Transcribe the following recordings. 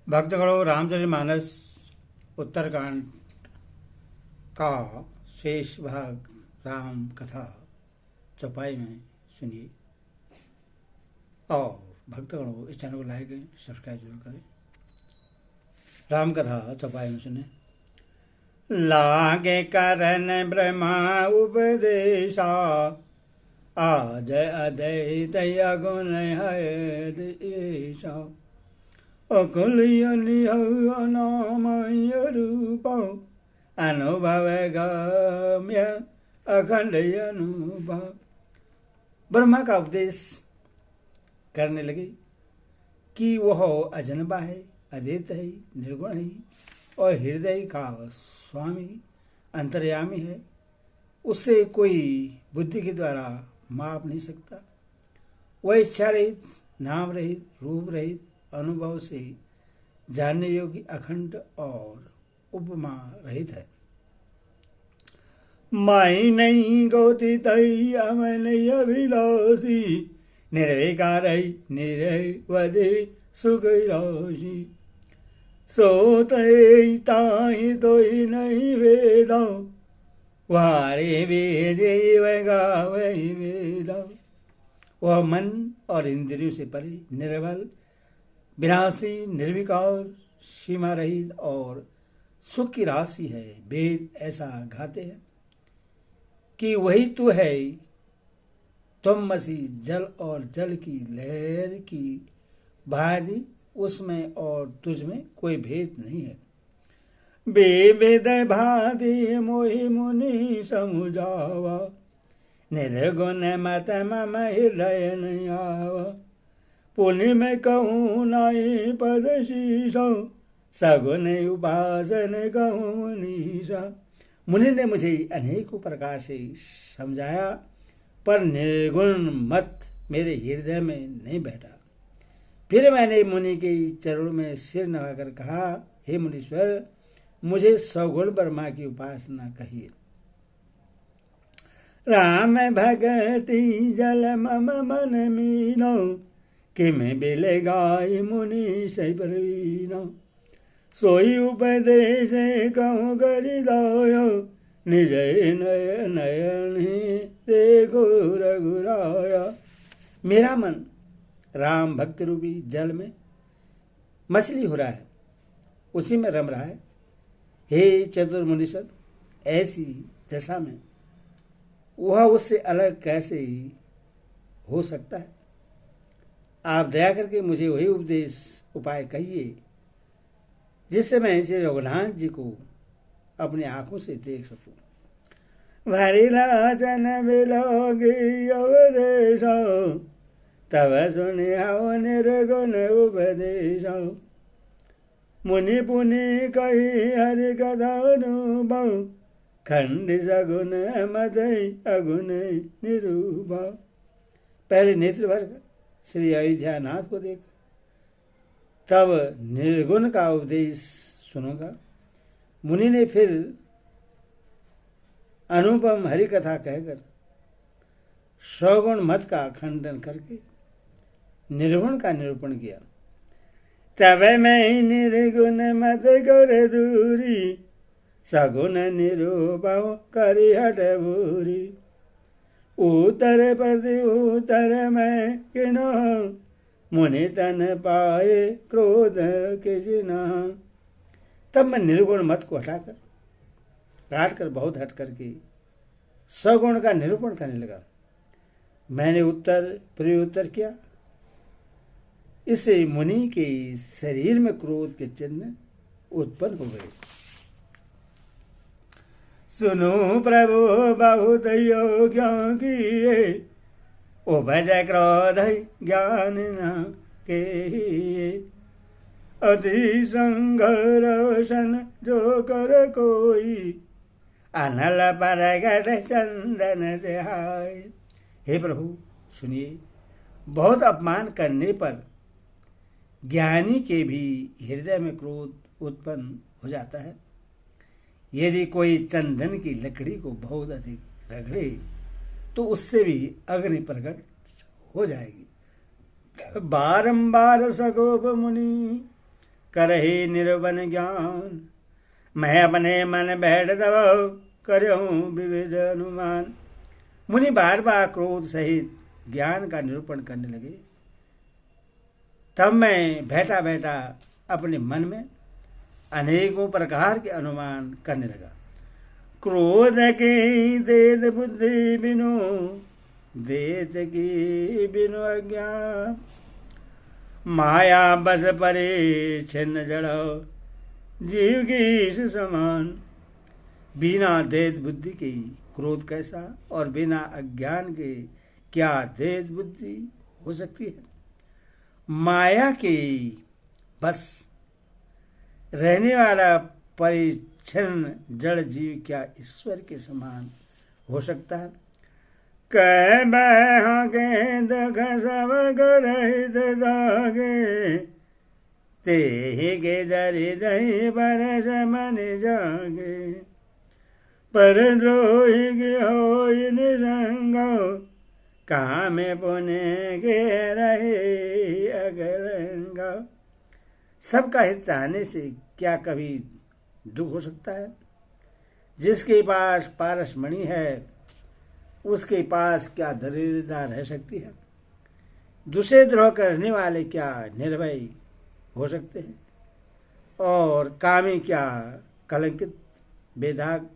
भक्तगणों, रामचरितमानस उत्तरकांड का शेष भाग राम कथा चौपाई में सुनिए। और भक्तगणों, इस चैनल को लाइक सब्सक्राइब जरूर करें। राम कथा चौपाई में सुने। लागे करन ब्रह्मा उपदेशा, आज अद्वैत गुण है देशा। अकुल अनामय रूप अनुभव गम्य अखंड अनुभव। ब्रह्मा का उपदेश करने लगे कि वह अजनबा है, अद्वैत है, निर्गुण है और हृदय का स्वामी अंतर्यामी है। उससे कोई बुद्धि के द्वारा माप नहीं सकता। वह इच्छा रहित, नाम रहित, रूप रहित, अनुभव से जानने योग्य, अखंड और उपमा रहित है। माई नहीं गोति तई अमन अभिलाषी, निर्विकार निर्वधि सुख राशि। सोते ताई तो नहीं वेदा, वारे वेद गावे वेदा। वह मन और इंद्रियों से परे, निर्बल, विनाशी, निर्विकार, सीमा रहित और सुख की राशि है। वेद ऐसा गाते हैं कि वही तू है, तुम मसी, जल और जल की लहर की भांति उसमें और तुझ में कोई भेद नहीं है। बेभेद भांति मोहि मुनि समुझावा, निर्गुण मत मम हृदय न आवा। पुण्य में कहूँ नाई पद शीशो, सगुन उपासन कहूँ मुनीसा। मुनि ने मुझे अनेक प्रकार से समझाया, पर निर्गुण मत मेरे हृदय में नहीं बैठा। फिर मैंने मुनि के चरणों में सिर नवाकर कहा, हे मुनीश्वर, मुझे सगुण ब्रह्मा की उपासना कहिए। राम भगति जल मम मन मीनो, कि मैं बेले गाय मुनि से प्रवीण। सोई उपदेश कहूँ गरिदायो, निज नय नयन देखो रघुराया। मेरा मन राम भक्ति रूपी जल में मछली हो रहा है, उसी में रम रहा है। हे चतुर्मुनीश्वर, ऐसी दशा में वह उससे अलग कैसे हो सकता है? आप दया करके मुझे वही उपदेश उपाय कहिए जिससे मैं इसे रघुनाथ जी को अपनी आंखों से देख सकूं। भरी लाचन बिलोगी अवदेश, तब सुने हव निर्गुण उपदेश। मुनि पुनि कही हरि कथा अनुभव, खंड सगुण मत अगुण निरूपा। पहले नेत्र भर श्री अयोध्यानाथ को देख तब निर्गुण का उपदेश सुनूंगा। मुनि ने फिर अनुपम हरि कथा कहकर सगुण मत का खंडन करके निर्गुण का निरूपण किया। तब मैं निर्गुण मत कर दूरी, सगुण निरूपम करी हट भूरी। उत्तर प्रति उत्तर मैं किनो, मुनि तन पाए क्रोध किसी न। तब मैं निर्गुण मत को हटाकर, काट कर, बहुत हट करके सगुण का निरूपण करने लगा। मैंने उत्तर प्रत्युत्तर किया। इससे मुनि के शरीर में क्रोध के चिन्ह उत्पन्न हो गए। सुनो प्रभु बहुत योग्य किए, उपज क्रोध ज्ञान न के। अति संघर्षण जो कर कोई, अनल परगट चंदन देहाय। हे प्रभु सुनिए, बहुत अपमान करने पर ज्ञानी के भी हृदय में क्रोध उत्पन्न हो जाता है। यदि कोई चंदन की लकड़ी को बहुत अधिक रगड़े तो उससे भी अग्नि प्रकट हो जाएगी। बारंबार सगोप मुनि करही निर्वन ज्ञान। मैं अपने मन बैठ दबाओ करूं विविध अनुमान। मुनि बार बार क्रोध सहित ज्ञान का निरूपण करने लगे। तब मैं बैठा बैठा अपने मन में अनेकों प्रकार के अनुमान करने लगा। क्रोध की देत बुद्धि बिनु, देत की बिनु अज्ञान। माया बस परे छिन्न जड़ो, जीव की इस समान। बिना देत बुद्धि के क्रोध कैसा, और बिना अज्ञान के क्या देत बुद्धि हो सकती है। माया के बस रहने वाला परिच्छिन्न जड़ जीव क्या ईश्वर के समान हो सकता है। कह बह के दख सब करहित दागे, ते के दरि दही बरस मन जागे। पर द्रोही के होई निसंगो, काम पुण्य के रहे अगलंगा। सबका हित चाहने से क्या कभी दुख हो सकता है। जिसके पास पारस मणि है, उसके पास क्या दरिद्रता रह सकती है। दूसरे द्रोह करने वाले क्या निर्भय हो सकते हैं, और कामी क्या कलंकित बेदाग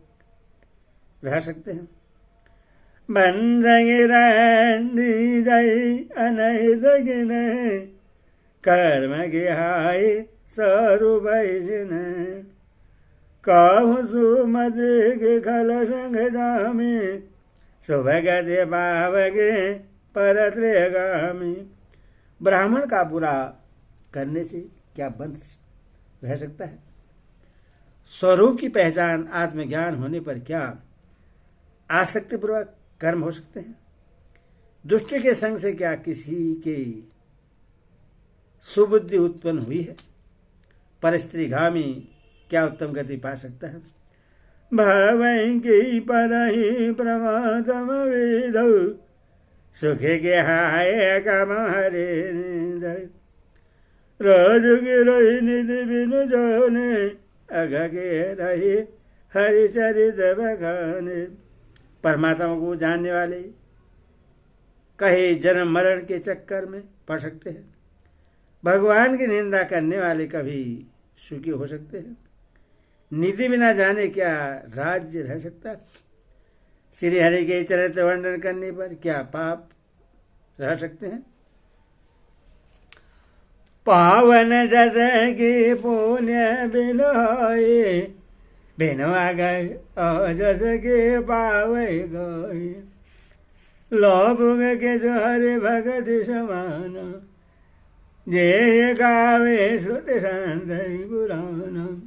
रह सकते हैं। बंधगी रही अनहित गिने, कर्म गिहाई स्वरूप जिने। कहु सुमत के खल संग जामी, सुभगति पावगे परत्रगामी। ब्राह्मण का बुरा करने से क्या वंश रह सकता है। स्वरूप की पहचान आत्मज्ञान होने पर क्या आसक्तिपूर्वक कर्म हो सकते हैं। दुष्ट के संग से क्या किसी के सुबुद्धि उत्पन्न हुई है। पर स्त्रीगामी क्या उत्तम गति पा सकता है। भवंगी परहि प्रमादम वेदौ, सुखे के हाय कम हरे निदय। राजुगे रही निधि बिनु जाने, अघ के रही हरिचरित बखाने। परमात्मा को जानने वाले कहे जन्म मरण के चक्कर में पड़ सकते हैं। भगवान की निंदा करने वाले कभी सुखी हो सकते हैं। नीति बिना जाने क्या राज्य रह सकता है। श्री हरि के चरित्र वर्णन करने पर क्या पाप रह सकते हैं। पावन जस की पुण्य बिनाए, बिनवा गए अजस के पावे गए। लोभ के जो हरि भगत समान, जे गावे श्रुति संत पुराण।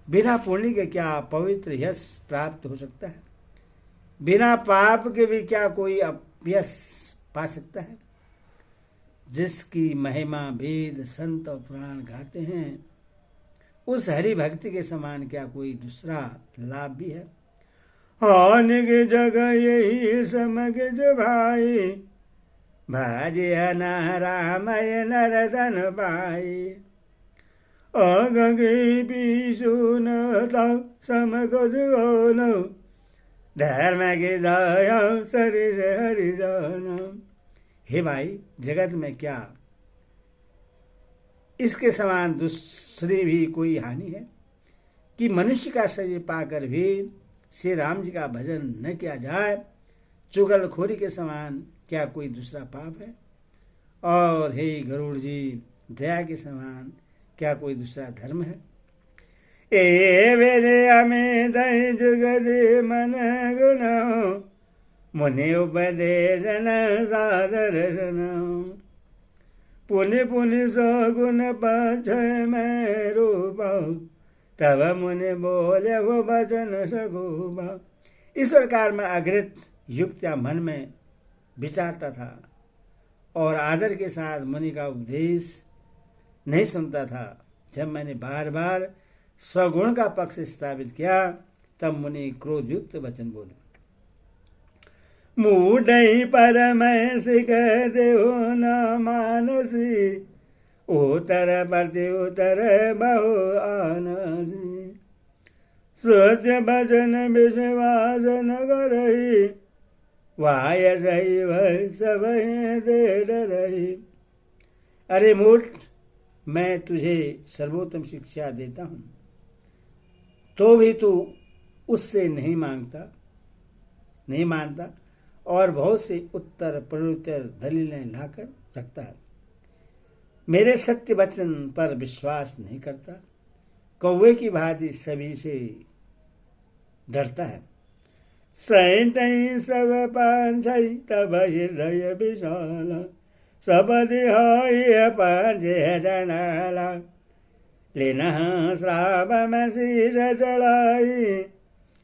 बिना पुण्य के क्या पवित्र यश प्राप्त हो सकता है। बिना पाप के भी क्या कोई यश पा सकता है। जिसकी महिमा वेद संत और पुराण गाते हैं, उस हरि भक्ति के समान क्या कोई दूसरा लाभ भी है। हान के जगह यही समग भाई, भाजे रामय नरदन पाई। अगे पीसु न समगो धर्म के दया शरीर हरिजन। हे भाई, जगत में क्या इसके समान दूसरी भी कोई हानि है कि मनुष्य का शरीर पाकर भी श्री राम जी का भजन न किया जाए। चुगलखोरी के समान क्या कोई दूसरा पाप है। और हे गरुड़ जी, दया के समान क्या कोई दूसरा धर्म है। ए वेदया में दय जुगदे मन गुण, मुनि उपदेश न सादर सुनो। पुनि पुनि सगुन पाछय में रूपा, तब मुनि बोले वो वचन सगुबा। इस प्रकार में अग्रित युक्त्या मन में विचारता था और आदर के साथ मुनि का उपदेश नहीं सुनता था। जब मैंने बार बार सगुण का पक्ष स्थापित किया, तब मुनि क्रोधयुक्त वचन बोले। मूढ़ई पर मैं सिख देव न मानसी, उत्तर प्रति उत्तर बहु आनसी, सत्य भजन विश्वास न करही, वाय सही भय सब दे डरही। अरे मूर्ख, मैं तुझे सर्वोत्तम शिक्षा देता हूं, तो भी तू उससे नहीं मानता और बहुत से उत्तर प्रत्युत्तर दलीलें लाकर रखता है। मेरे सत्य वचन पर विश्वास नहीं करता, कौवे की भांति सभी से डरता है। सैंटई सब पांछई तब हृदय विशाला, सब दिहाय पांचे जनाला, लेना श्राप में शीश चढ़ाई,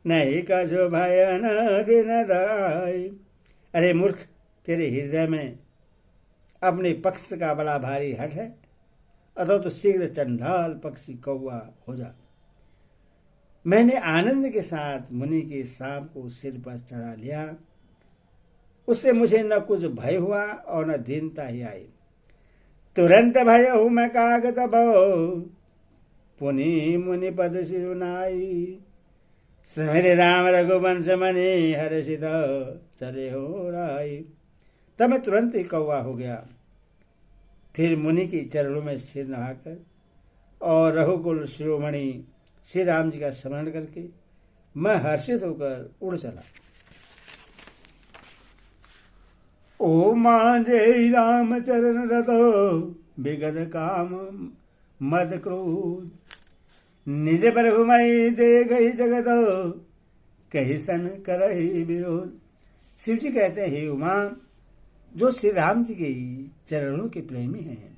नहीं कसु भय न दिन दाई। अरे मूर्ख, तेरे हृदय में अपने पक्ष का बड़ा भारी हट है, अतः तो शीघ्र चंडाल पक्षी कौवा हो जा। मैंने आनंद के साथ मुनि के सांप को सिर पर चढ़ा लिया, उससे मुझे न कुछ भय हुआ और न दीनता ही आई। तुरंत भय हूं मैं कागत भो, पुनि मुनि पद सिरुनाई, मेरे राम रघुवंश मनि हर्षित चले हो राई। तब मैं तुरंत ही कौवा हो गया। फिर मुनि की चरणों में सिर नहाकर और रघुकुल शिरोमणि श्री राम जी का स्मरण करके मैं हर्षित होकर उड़ चला। ओ मांझे राम चरण रतो, विगत काम मद क्रोध, निज प्रभु मई दे गई जगत, कही सन करही विरोध। शिव जी कहते हैं, हे उमा, जो श्री राम जी के चरणों के प्रेमी हैं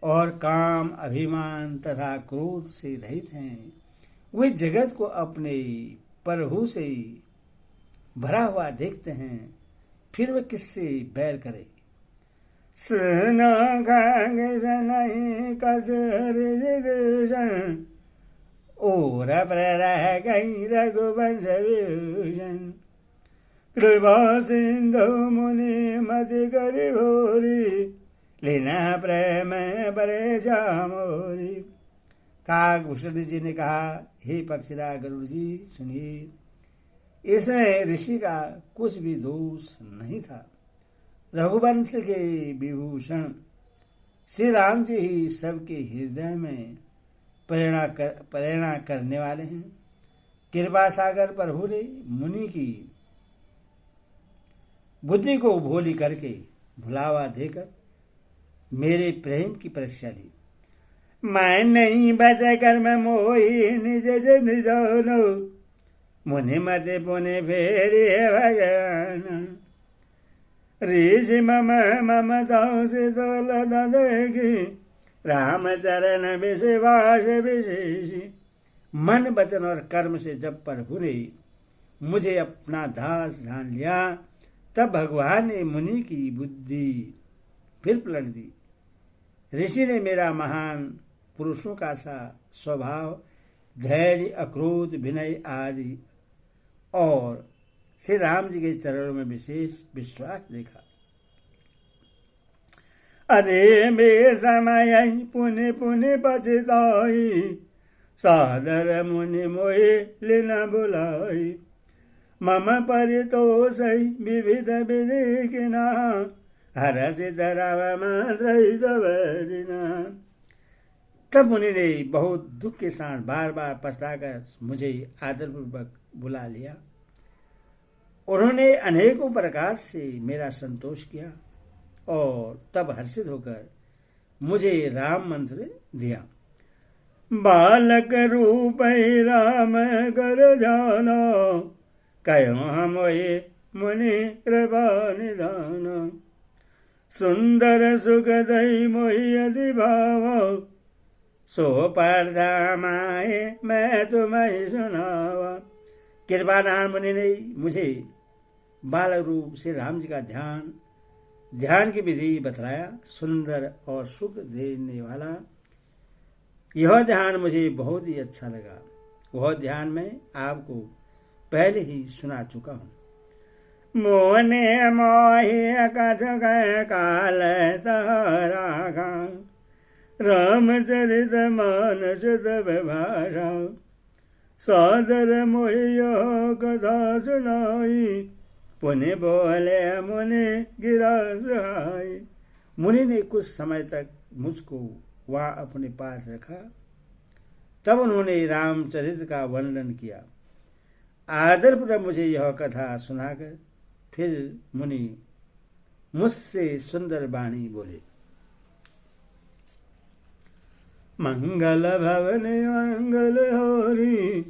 और काम अभिमान तथा क्रोध से रहित हैं, वे जगत को अपने प्रभु से भरा हुआ देखते हैं, फिर वे किससे बैर करे। सुनो नहीं कसर और रह गई रघुवंश विभूषण, कृपा सिंधु मुनि मति करि भोरी, लेना प्रेम बरे जामोरी। काकभूषण जी ने कहा, हे पक्षीराज गरुड़ जी, सुनिए, इसमें ऋषि का कुछ भी दोष नहीं था। रघुवंश के विभूषण श्री राम जी ही सबके हृदय में प्रेरणा करने वाले हैं। कृपा सागर प्रभु ने मुनि की बुद्धि को भोली करके भुलावा देकर मेरे प्रेम की परीक्षा ली। मैं नहीं बचे कर्म मोही निज जन जानो, मुनि मते पुनि फेरी भजन, ऋषि ममता से देखी, राम चरण विश्वास विशेषी। मन वचन और कर्म से जब प्रभु ने मुझे अपना दास जान लिया, तब भगवान ने मुनि की बुद्धि फिर पलट दी। ऋषि ने मेरा महान पुरुषों का सा स्वभाव, धैर्य, अक्रोध, विनय आदि और श्री राम जी के चरणों में विशेष विश्वास देखा। अरे बे समय पुनि पुनि पछताई, सादर मुनि मोहि लेना बुलाई, मम परितोष विविध विधि किना, हरषित राम मंत्र। तब मुनि ने बहुत दुख के साथ बार बार पछताकर मुझे आदरपूर्वक बुला लिया। उन्होंने अनेकों प्रकार से मेरा संतोष किया और तब हर्षित होकर मुझे राम मंत्र दिया। बालक रूप राम कर जाना, कहो हम मुनि कृपा निधान, सुंदर सुख दई मोहि अति भाव, सो परधामाए मैं तुम्हें सुनावा। कृपानाथ मुनि ने मुझे बालक रूप से राम जी का ध्यान की विधि बतलाया। सुंदर और सुख देने वाला यह ध्यान मुझे बहुत ही अच्छा लगा। वह ध्यान मैं आपको पहले ही सुना चुका हूँ। मोने मोहि कछ काल तहरा, रामचरित मानस तब भाषा, सादर मोहियो कथा सुनाई, पुण्य बोले मुनि गिरा सहाय। मुनि ने कुछ समय तक मुझको वहाँ अपने पास रखा, तब उन्होंने रामचरित का वर्णन किया। आदरपूर्वक मुझे यह कथा सुनाकर फिर मुनि मुझसे सुंदर वाणी बोले। मंगल भवन मंगल हारी,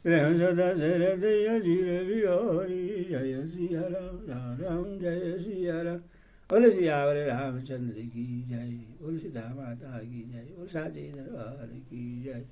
दशरथ अजीर बिहारी। जय सिया राम राम राम जय सिया राम। बोले सियावर रामचंद्र की जय, बोले सीता माता की जय, बोले साचे दरबार की जय।